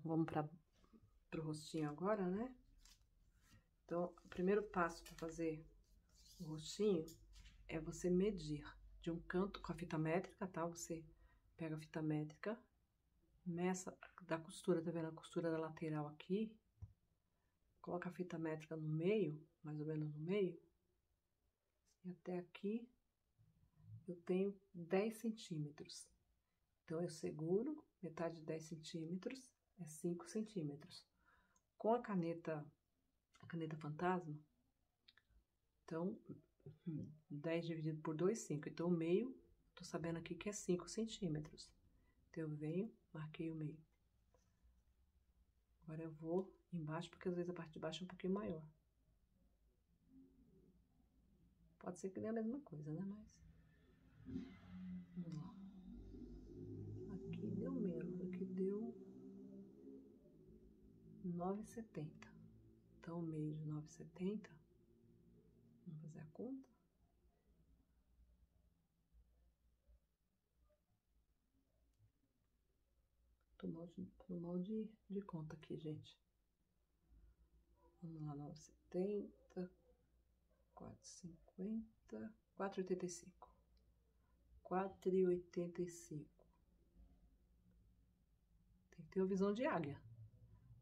vamos para o rostinho agora, né? Então, o primeiro passo para fazer o rostinho é você medir de um canto com a fita métrica, tá? Você pega a fita métrica, meça da costura, tá vendo a costura da lateral aqui? Coloca a fita métrica no meio, mais ou menos no meio, e até aqui eu tenho 10 centímetros. Então, eu seguro, metade de 10 centímetros é 5 centímetros. Com a caneta fantasma, então, 10 dividido por 2, 5. Então, o meio, tô sabendo aqui que é 5 centímetros. Então, eu venho, marquei o meio. Agora eu vou embaixo, porque às vezes a parte de baixo é um pouquinho maior. Pode ser que dê a mesma coisa, né? Mas... vamos lá. Aqui deu menos, aqui deu 9,70. Então, o meio de 9,70, vamos fazer a conta. Tô mal de conta aqui, gente. Vamos lá, 9,70, 4,50, 4,85. 4,85. Tem que ter uma visão de águia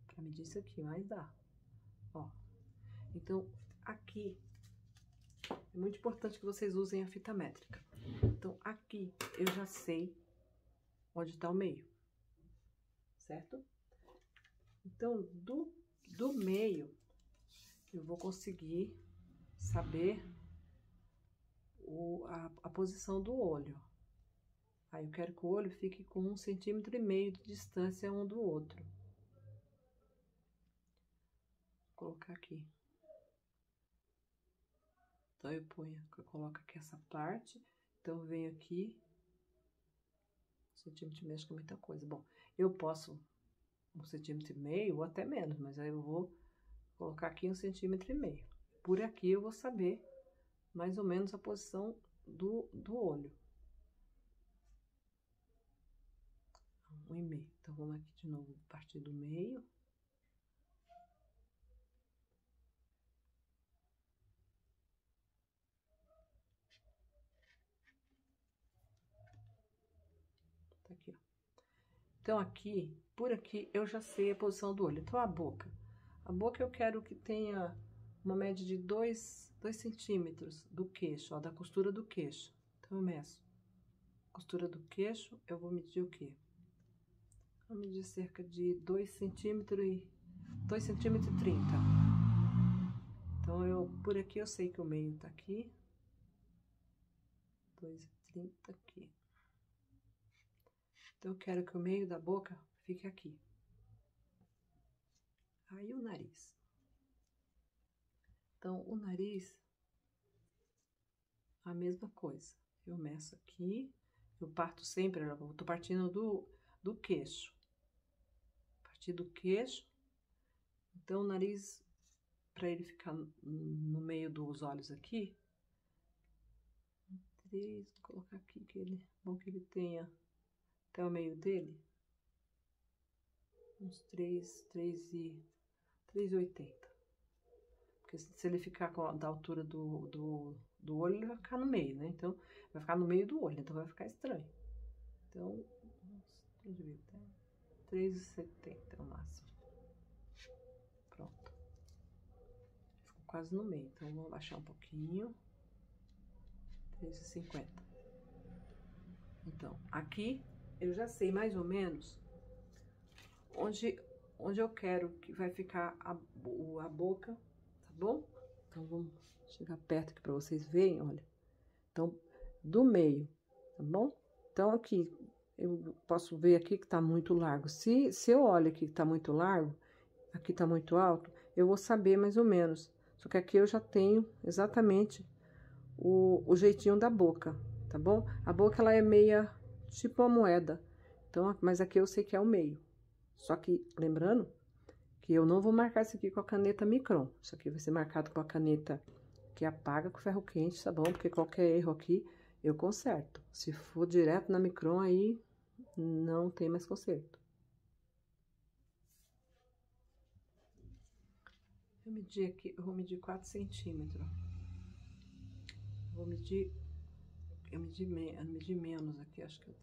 pra medir isso aqui, mas dá. Ó, então, aqui é muito importante que vocês usem a fita métrica. Então, aqui eu já sei onde tá o meio, certo? Então, do meio, eu vou conseguir saber a posição do olho. Aí, eu quero que o olho fique com 1,5 centímetro de distância um do outro. Vou colocar aqui. Então, eu coloco aqui essa parte. Então, eu venho aqui. 1,5 centímetro, acho que é muita coisa. Bom, eu posso 1,5 centímetro ou até menos, mas aí eu vou colocar aqui 1,5 centímetro. Por aqui eu vou saber mais ou menos a posição do olho. 1,5. Então, vamos aqui de novo, partir do meio. Tá aqui, ó. Então, aqui, por aqui, eu já sei a posição do olho. Então, a boca. A boca eu quero que tenha uma média de 2 centímetros do queixo, ó, da costura do queixo. Então, eu meço. Costura do queixo, eu vou medir o quê? Vou medir cerca de 2 centímetros e 2,30 centímetros. Então, por aqui eu sei que o meio tá aqui. 2,30 aqui. Então, eu quero que o meio da boca fique aqui. Aí, o nariz. Então, o nariz, a mesma coisa. Eu meço aqui, eu parto sempre, eu tô partindo do queixo. Partir do queixo. Então, o nariz, para ele ficar no meio dos olhos aqui, 3, vou colocar aqui, bom que ele tenha até o meio dele, uns 3,80. Porque se ele ficar da altura do olho, ele vai ficar no meio, né? Então, vai ficar no meio do olho, então vai ficar estranho. Então, 3,70 é o máximo. Pronto. Ficou quase no meio, então vou abaixar um pouquinho. 3,50. Então, aqui eu já sei mais ou menos onde eu quero que vai ficar a boca, tá bom? Então, vamos chegar perto aqui pra vocês verem, olha. Então, do meio, tá bom? Então, aqui, eu posso ver aqui que tá muito largo. Se eu olho aqui que tá muito largo, aqui tá muito alto, eu vou saber mais ou menos. Só que aqui eu já tenho exatamente o jeitinho da boca, tá bom? A boca, ela é meia, tipo uma moeda. Então, mas aqui eu sei que é o meio. Só que, lembrando, que eu não vou marcar isso aqui com a caneta micron. Isso aqui vai ser marcado com a caneta que apaga com ferro quente, tá bom? Porque qualquer erro aqui, eu conserto. Se for direto na micron, aí não tem mais conserto. eu medir aqui, eu vou medir 4 centímetros. Eu medi menos aqui, acho que eu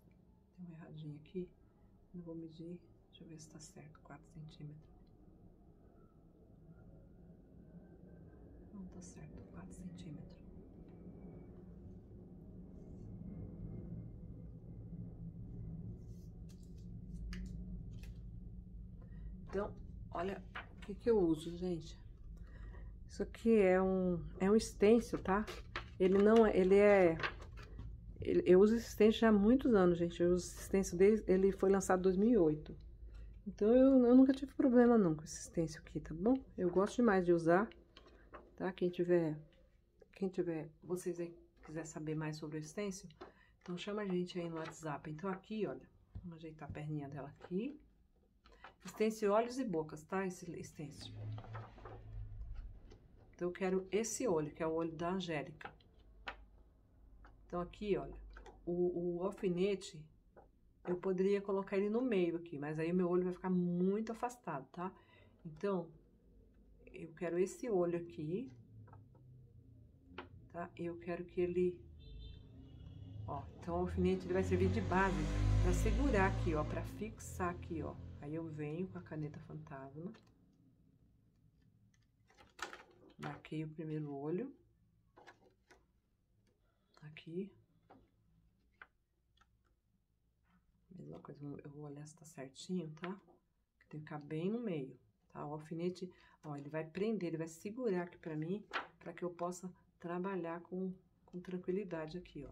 tenho um erradinho aqui. Eu vou medir, deixa eu ver se tá certo, 4 centímetros. Não tá certo, 4 centímetros. Então, olha o que eu uso, gente. Isso aqui é um stencil, tá? Eu uso esse stencil já há muitos anos, gente. Eu uso esse stencil desde, ele foi lançado em 2008. Então, eu nunca tive problema não com esse stencil aqui, tá bom? Eu gosto demais de usar, tá? Quem tiver, vocês aí quiser saber mais sobre o stencil, então chama a gente aí no WhatsApp. Então aqui, olha, vamos ajeitar a perninha dela aqui. Stencil olhos e bocas, tá? Esse stencil. Então eu quero esse olho, que é o olho da Angélica. Então aqui, olha, o alfinete, eu poderia colocar ele no meio aqui, mas aí o meu olho vai ficar muito afastado, tá? Então, eu quero esse olho aqui, tá? Eu quero que ele... Ó, então o alfinete ele vai servir de base pra segurar aqui, ó, pra fixar aqui, ó. Aí eu venho com a caneta fantasma. Marquei o primeiro olho. Aqui. Mesma coisa, eu vou olhar se tá certinho, tá? Tem que ficar bem no meio, tá? O alfinete, ó, ele vai prender, ele vai segurar aqui pra mim, pra que eu possa trabalhar com tranquilidade aqui, ó.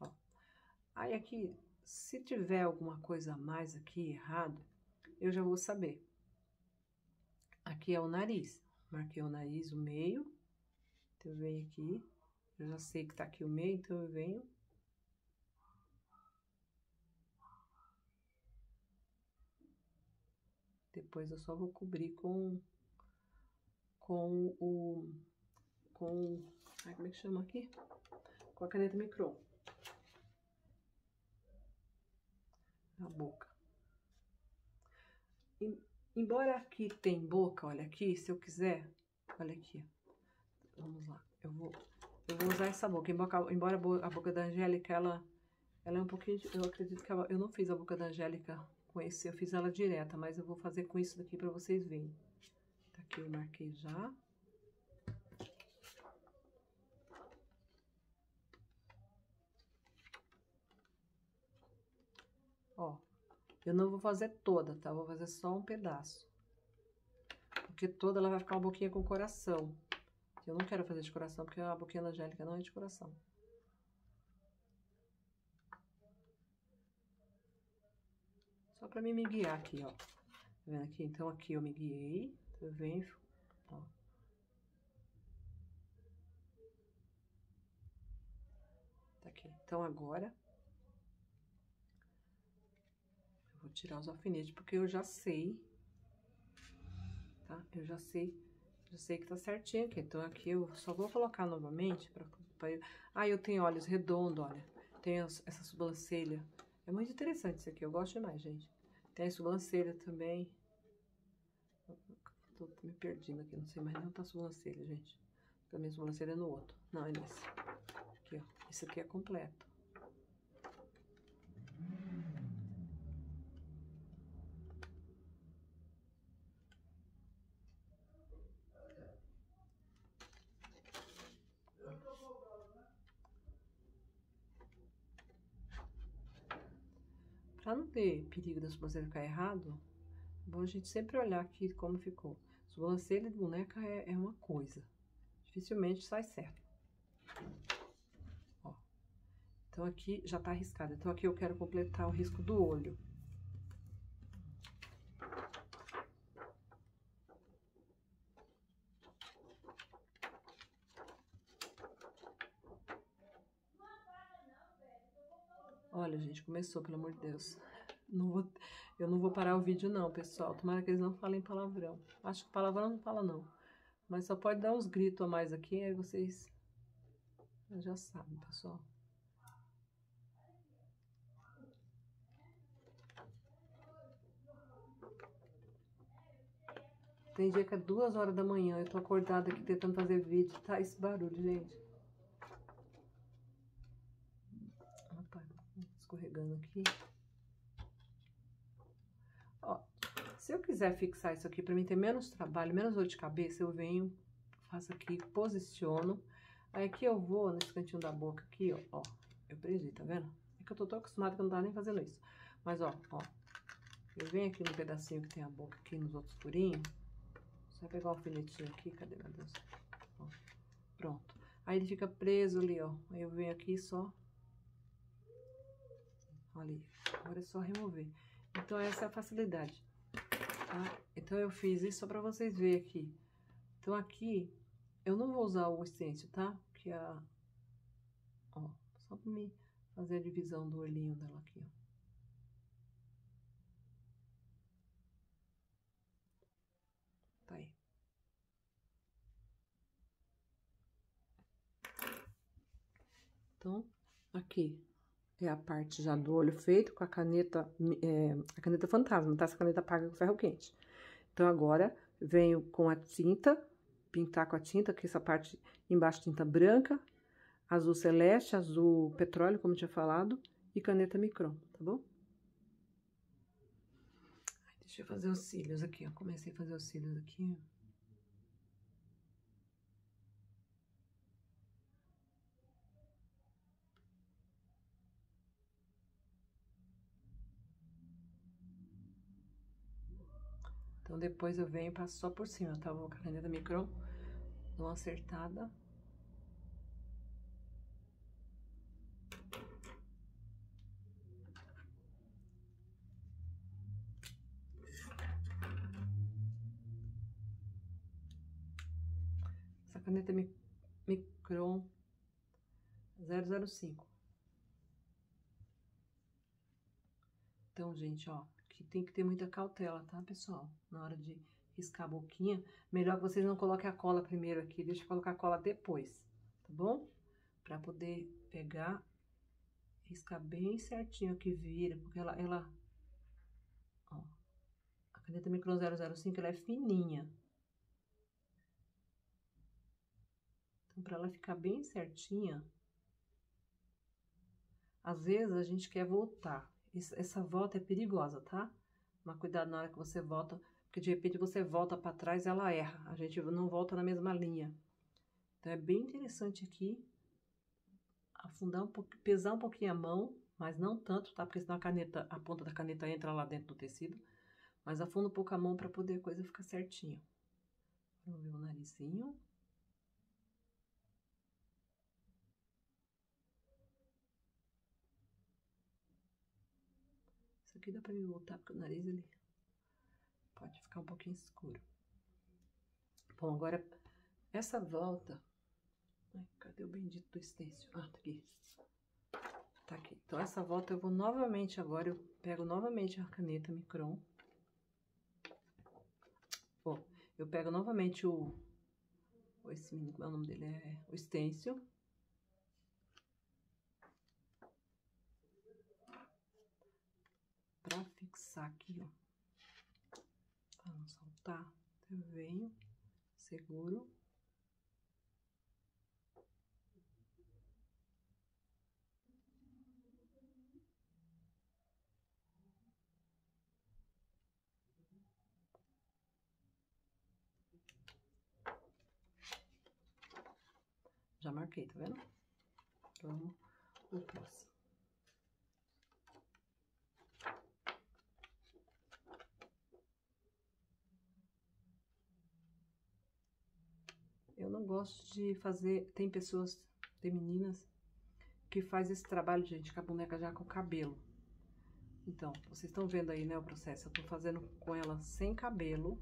Ó. Aí aqui, se tiver alguma coisa a mais aqui errado, eu já vou saber. Aqui é o nariz. Marquei o nariz, o meio. Então, eu venho aqui. Eu já sei que tá aqui o meio, então eu venho. Depois eu só vou cobrir com ai, como é que chama aqui? Com a caneta micron. Na boca. Embora aqui tem boca, olha aqui, se eu quiser, olha aqui. Vamos lá. Eu vou usar essa boca. Embora a boca da Angélica, ela é um pouquinho... Eu acredito que eu não fiz a boca da Angélica com esse, eu fiz ela direta, mas eu vou fazer com isso daqui pra vocês verem. Tá aqui, eu marquei já. Ó, eu não vou fazer toda, tá? Eu vou fazer só um pedaço. Porque toda ela vai ficar uma boquinha com coração. Eu não quero fazer de coração, porque a boquinha da Angélica não é de coração. Só pra mim me guiar aqui, ó. Tá vendo aqui? Então, aqui eu me guiei. Eu venho, ó. Tá aqui. Então, agora... eu vou tirar os alfinetes, porque eu já sei... tá? Eu já sei que tá certinho aqui. Então, aqui eu só vou colocar novamente Ah, eu tenho olhos redondos, olha. Tem essa sobrancelha. É muito interessante isso aqui, eu gosto demais, gente. Tem a sobrancelha também. Tô me perdendo aqui, não sei mais não tá a sobrancelha, gente. A minha sobrancelha é no outro. Não, é nesse. Aqui, ó. Esse aqui é completo. Pra não ter perigo da sobrancelha ficar errado, é bom a gente sempre olhar aqui como ficou. Sobrancelha de boneca é uma coisa. Dificilmente sai certo. Ó. Então aqui já tá arriscado. Então aqui eu quero completar o risco do olho. Olha, gente, começou, pelo amor de Deus. Eu não vou parar o vídeo não, pessoal. Tomara que eles não falem palavrão. Acho que palavrão não fala não. Mas só pode dar uns gritos a mais aqui, aí vocês já sabem, pessoal. Tem dia que é 2 horas da manhã, eu tô acordada aqui tentando fazer vídeo, tá? Esse barulho, gente. Rapaz, escorregando aqui. Ó, se eu quiser fixar isso aqui pra mim ter menos trabalho, menos dor de cabeça, eu venho, faço aqui, posiciono. Aí aqui eu vou nesse cantinho da boca aqui, ó, eu pregi, tá vendo? É que eu tô tão acostumada que eu não tava nem fazendo isso. Mas, ó, eu venho aqui no pedacinho que tem a boca aqui, nos outros furinhos. Só pegar o alfinetinho aqui, cadê, meu Deus? Ó, pronto. Aí ele fica preso ali, ó. Aí eu venho aqui só. Ali. Agora é só remover. Então, essa é a facilidade, tá? Então, eu fiz isso só pra vocês verem aqui. Então, aqui, eu não vou usar o stencil, tá? Que ó, só pra me fazer a divisão do olhinho dela aqui, ó. Tá aí. Então, aqui é a parte já do olho feito com a caneta fantasma, tá? Essa caneta apaga com ferro quente. Então, agora, venho com a tinta, pintar com a tinta, que essa parte embaixo tinta branca, azul celeste, azul petróleo, como eu tinha falado, e caneta micron, tá bom? Deixa eu fazer os cílios aqui, ó. Comecei a fazer os cílios aqui. Então, depois eu venho e passo só por cima, tá? Vou com a caneta micron, dou uma acertada. Essa caneta micron 005. Então, gente, ó, que tem que ter muita cautela, tá, pessoal? Na hora de riscar a boquinha. Melhor que vocês não coloquem a cola primeiro aqui, deixa eu colocar a cola depois, tá bom? Pra poder pegar, riscar bem certinho que vira, porque ó, a caneta micron 005, ela é fininha. Então, pra ela ficar bem certinha, às vezes a gente quer voltar. Essa volta é perigosa, tá? Mas cuidado na hora que você volta, porque de repente você volta pra trás e ela erra. A gente não volta na mesma linha. Então, é bem interessante aqui afundar um pouquinho, pesar um pouquinho a mão, mas não tanto, tá? Porque senão a ponta da caneta entra lá dentro do tecido. Mas afunda um pouco a mão pra poder a coisa ficar certinha. Vamos ver o narizinho. Isso aqui dá pra me voltar, porque o nariz, ele pode ficar um pouquinho escuro. Bom, agora, essa volta... Ai, cadê o bendito do stencil? Ah, tá aqui. Tá aqui. Então, essa volta eu vou novamente agora, eu pego novamente a caneta micron. Ó, eu pego novamente esse menino, como é o nome dele? É o stencil. Pra fixar aqui, ó. Pra não soltar, eu venho, seguro. Já marquei, tá vendo? Vamos pro próximo. Eu não gosto de fazer... Tem pessoas, tem meninas que faz esse trabalho, gente, com a boneca já com o cabelo. Então, vocês estão vendo aí, né, o processo. Eu tô fazendo com ela sem cabelo.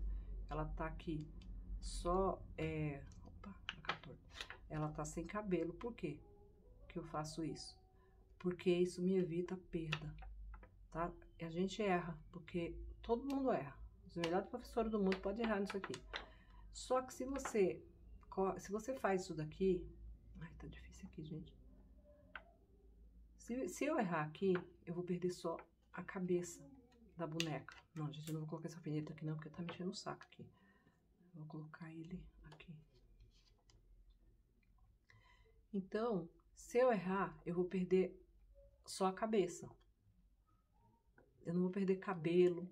Ela tá aqui só... Opa, tá torto. Ela tá sem cabelo. Por quê que eu faço isso? Porque isso me evita perda, tá? E a gente erra, porque todo mundo erra. Os melhores professores do mundo podem errar nisso aqui. Só que se você faz isso daqui... Ai, tá difícil aqui, gente. Se eu errar aqui, eu vou perder só a cabeça da boneca. Não, gente, eu não vou colocar essa alfinete aqui não, porque tá mexendo o saco aqui. Vou colocar ele aqui. Então, se eu errar, eu vou perder só a cabeça. Eu não vou perder cabelo,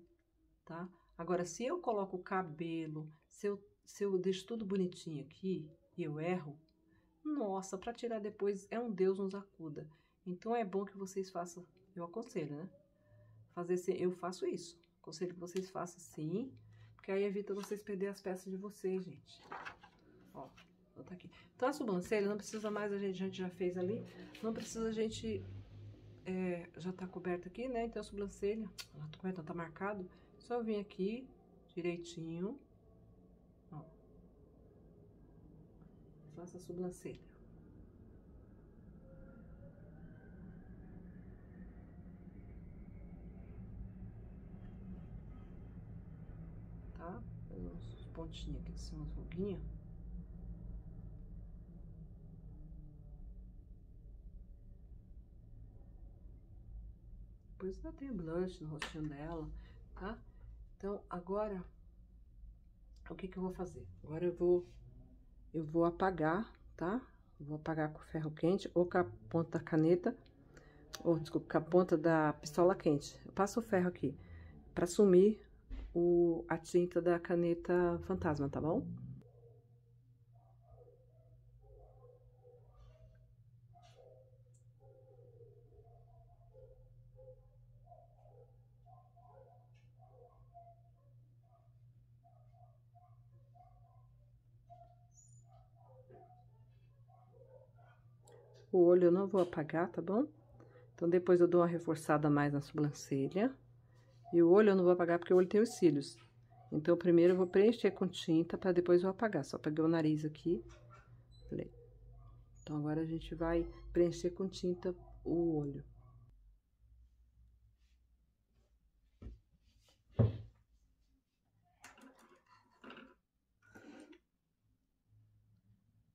tá? Agora, se eu coloco o cabelo, se eu deixo tudo bonitinho aqui e eu erro, nossa, para tirar depois é um Deus nos acuda. Então é bom que vocês façam, eu aconselho, né? Eu faço isso. Aconselho que vocês façam assim, porque aí evita vocês perder as peças de vocês, gente. Ó, tá aqui. Então a sobrancelha não precisa mais, a gente já fez ali, não precisa a gente já tá coberta aqui, né? Então a sobrancelha, ela tá coberta, tá marcado. Só eu vim aqui direitinho, ó. Faça a sobrancelha. Tá? Uns pontinhos aqui, assim, umas ruguinhas. Depois ainda tem blush no rostinho dela, tá? Então, agora, o que que eu vou fazer? Agora eu vou apagar, tá? Vou apagar com ferro quente ou com a ponta da caneta, ou desculpa, com a ponta da pistola quente. Eu passo o ferro aqui pra sumir a tinta da caneta fantasma, tá bom? O olho eu não vou apagar, tá bom? Então, depois eu dou uma reforçada mais na sobrancelha. E o olho eu não vou apagar porque o olho tem os cílios. Então, primeiro eu vou preencher com tinta para depois eu apagar. Só peguei o nariz aqui. Então, agora a gente vai preencher com tinta o olho.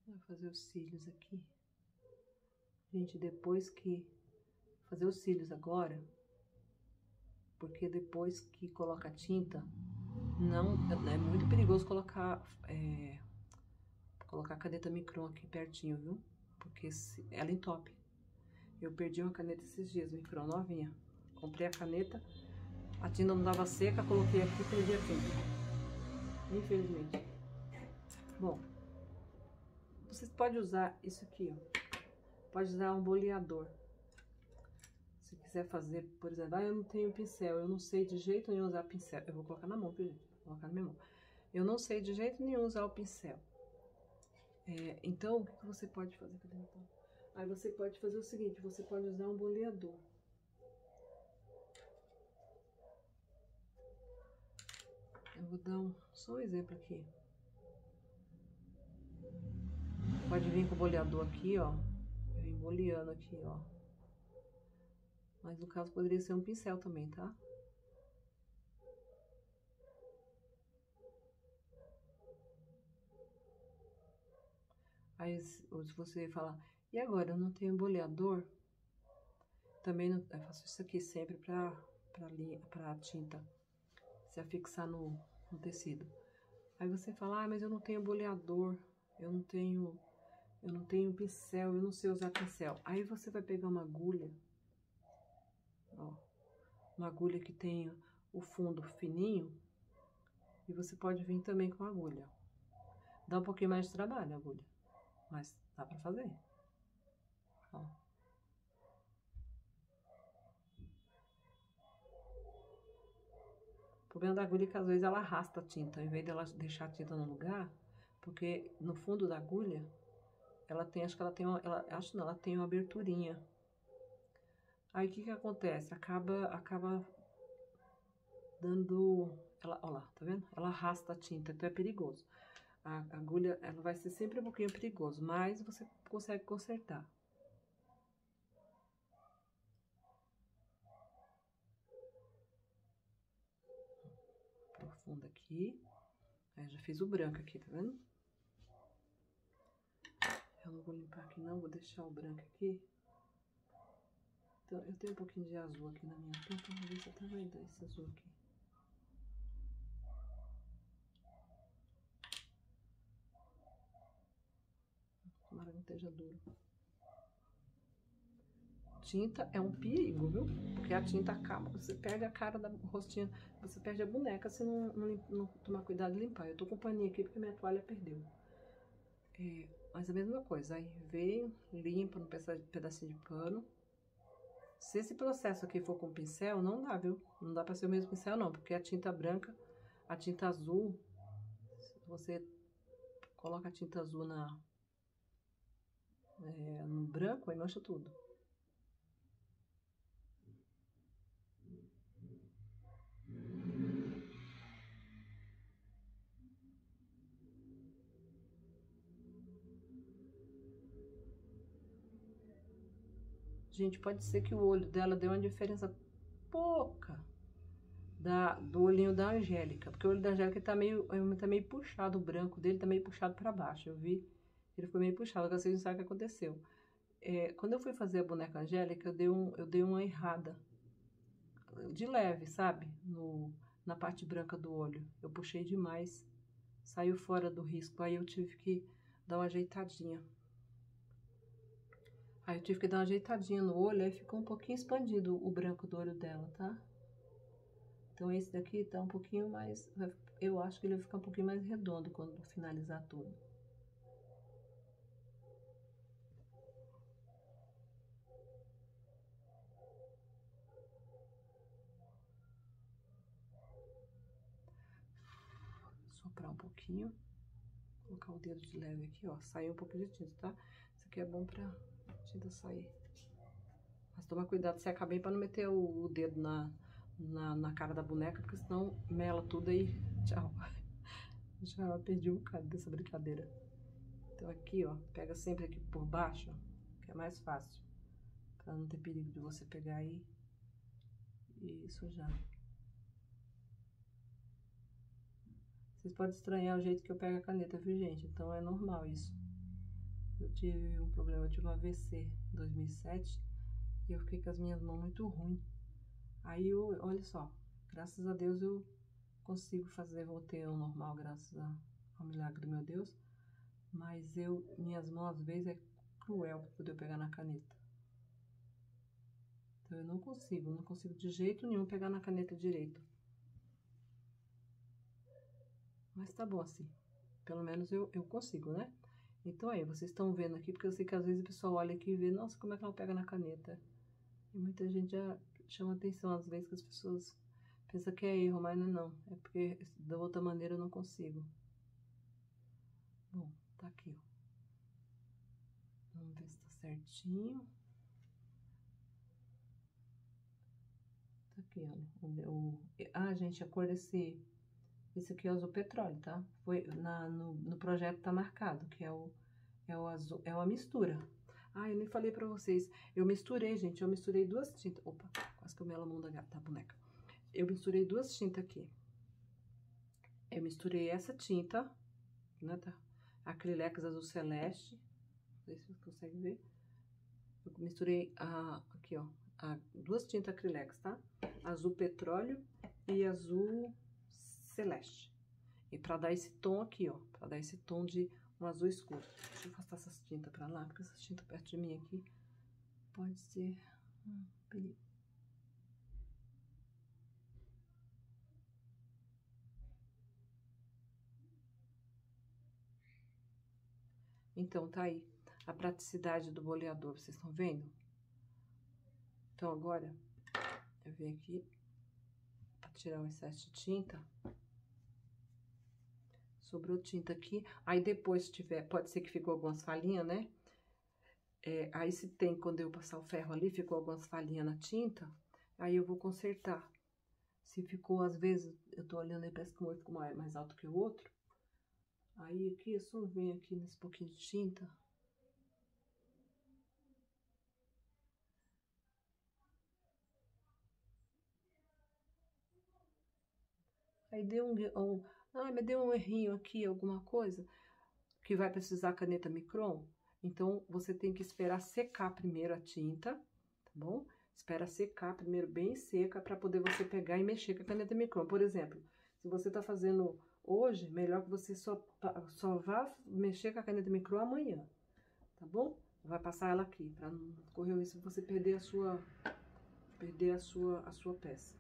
Vou fazer os cílios aqui. Gente, depois que... Fazer os cílios agora, porque depois que coloca a tinta, não... É muito perigoso colocar a caneta micron aqui pertinho, viu? Porque ela entope. Eu perdi uma caneta esses dias, micron novinha. Comprei a caneta, a tinta não dava seca, coloquei aqui e perdi a tinta. Infelizmente. Bom, vocês podem usar isso aqui, ó. Pode usar um boleador. Se quiser fazer, por exemplo, eu não tenho pincel, eu não sei de jeito nenhum usar pincel. Eu vou colocar na mão, viu, gente? Vou colocar na minha mão. Eu não sei de jeito nenhum usar o pincel. Então, o que você pode fazer? Aí você pode fazer o seguinte, você pode usar um boleador. Eu vou dar só um exemplo aqui. Pode vir com o boleador aqui, ó. Vem boleando aqui, ó. Mas no caso poderia ser um pincel também, tá? Aí se você falar, e agora eu não tenho boleador? Também não, eu faço isso aqui sempre pra tinta se afixar no tecido. Aí você fala, mas eu não tenho boleador, eu não tenho pincel, eu não sei usar pincel. Aí você vai pegar uma agulha, ó, uma agulha que tenha o fundo fininho, e você pode vir também com a agulha. Dá um pouquinho mais de trabalho a agulha, mas dá pra fazer. Ó. O problema da agulha é que às vezes ela arrasta a tinta, em vez dela deixar a tinta no lugar, porque no fundo da agulha, ela tem, acho que ela tem uma, acho não, ela tem uma aberturinha. Aí o que que acontece? Acaba dando, ó lá, tá vendo? Ela arrasta a tinta, então é perigoso. A agulha, ela vai ser sempre um pouquinho perigoso, mas você consegue consertar. Aprofunda aqui. Aí já fiz o branco aqui, tá vendo? Eu não vou limpar aqui não, vou deixar o branco aqui. Então, eu tenho um pouquinho de azul aqui na minha tinta, vamos ver se até vai dar esse azul aqui. esteja duro. Tinta é um perigo, viu? Porque a tinta acaba, você perde a cara da rostinha, você perde a boneca se não tomar cuidado de limpar. Eu tô com paninho aqui porque minha toalha perdeu. Mas a mesma coisa, aí vem, limpa no pedacinho de pano. Se esse processo aqui for com pincel, não dá, viu? Não dá pra ser o mesmo pincel não, porque a tinta branca, a tinta azul, se você coloca a tinta azul no branco, aí mancha tudo. Gente, pode ser que o olho dela dê uma diferença pouca do olhinho da Angélica, porque o olho da Angélica tá meio puxado, o branco dele tá meio puxado pra baixo, eu vi, ele foi meio puxado, agora vocês não sabem o que aconteceu. Quando eu fui fazer a boneca Angélica, eu dei uma errada, de leve, sabe, na parte branca do olho, eu puxei demais, saiu fora do risco, aí eu tive que dar uma ajeitadinha. Aí eu tive que dar uma ajeitadinha no olho, aí ficou um pouquinho expandido o branco do olho dela, tá? Então esse daqui tá um pouquinho mais, eu acho que ele vai ficar um pouquinho mais redondo quando finalizar tudo. Soprar um pouquinho, colocar o dedo de leve aqui, ó, saiu um pouquinho de tinta, tá? Isso aqui é bom pra tinta sair. Mas toma cuidado, seca bem pra não meter o dedo na cara da boneca, porque senão mela tudo aí, tchau. Já perdi um bocado dessa brincadeira. Então aqui, ó, pega sempre aqui por baixo, que é mais fácil, pra não ter perigo de você pegar aí e sujar. Vocês podem estranhar o jeito que eu pego a caneta, viu, gente? Então é normal isso. Eu tive um problema, eu tive um AVC em 2007 e eu fiquei com as minhas mãos muito ruins. Aí, olha só, graças a Deus eu consigo fazer, voltei ao normal, graças ao milagre do meu Deus. Mas minhas mãos às vezes é cruel pra poder pegar na caneta. Então eu não consigo de jeito nenhum pegar na caneta direito. Mas tá bom assim, pelo menos eu consigo, né? Então aí, vocês estão vendo aqui, porque eu sei que às vezes o pessoal olha aqui e vê, nossa, como é que ela pega na caneta? E muita gente já chama atenção, às vezes, que as pessoas pensam que é erro, mas não é não. É porque da outra maneira eu não consigo. Bom, tá aqui, ó. Vamos ver se tá certinho. Tá aqui, olha. Gente, a cor desse aqui é azul petróleo, tá? Foi no projeto tá marcado, que é o azul, é uma mistura. Eu nem falei pra vocês. Eu misturei, gente, eu misturei duas tintas. Opa, quase que eu melo a mão da boneca. Eu misturei duas tintas aqui. Eu misturei essa tinta, né, tá? Acrylex azul celeste. Não sei se vocês conseguem ver. Eu misturei aqui, ó, duas tintas Acrylex, tá? Azul petróleo e azul celeste. E pra dar esse tom aqui, ó, pra dar esse tom de um azul escuro. Deixa eu afastar essas tintas pra lá, porque essas tintas perto de mim aqui pode ser perigo. Então, tá aí a praticidade do boleador, vocês estão vendo? Então, agora, eu venho aqui pra tirar o excesso de tinta. Sobrou tinta aqui. Aí, depois, se tiver, pode ser que ficou algumas falhinhas, né? Aí, se tem, quando eu passar o ferro ali, ficou algumas falhinhas na tinta, aí eu vou consertar. Se ficou, às vezes, eu tô olhando aí, parece que um ficou mais alto que o outro. Aí, aqui, eu só venho aqui nesse pouquinho de tinta. Aí deu mas deu um errinho aqui, alguma coisa, que vai precisar caneta micron. Então, você tem que esperar secar primeiro a tinta, tá bom? Espera secar primeiro bem seca para poder você pegar e mexer com a caneta micron. Por exemplo, se você tá fazendo hoje, melhor que você só vá mexer com a caneta micron amanhã. tá bom? Vai passar ela aqui, pra não correr o risco de você perder a sua peça.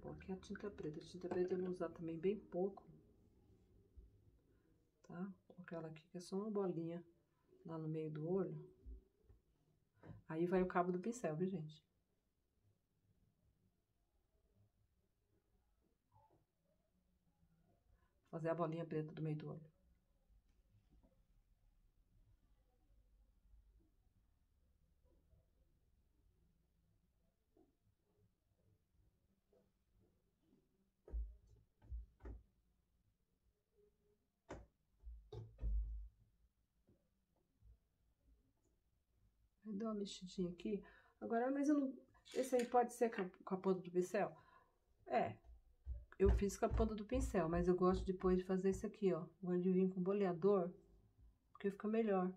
Bom, aqui é a tinta preta. A tinta preta eu vou usar também bem pouco, tá? Vou colocar ela aqui, que é só uma bolinha lá no meio do olho. Aí vai o cabo do pincel, viu, gente? Fazer a bolinha preta do meio do olho. Aí dou uma mexidinha aqui. Agora, mas eu não... Esse aí pode ser com a ponta do pincel? É, eu fiz com a ponta do pincel, mas eu gosto depois de fazer isso aqui, ó. Gosto de vir com boleador, porque fica melhor.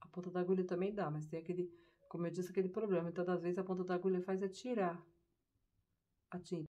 A ponta da agulha também dá, mas tem aquele, como eu disse, aquele problema. Então, às vezes, a ponta da agulha faz é tirar a tinta.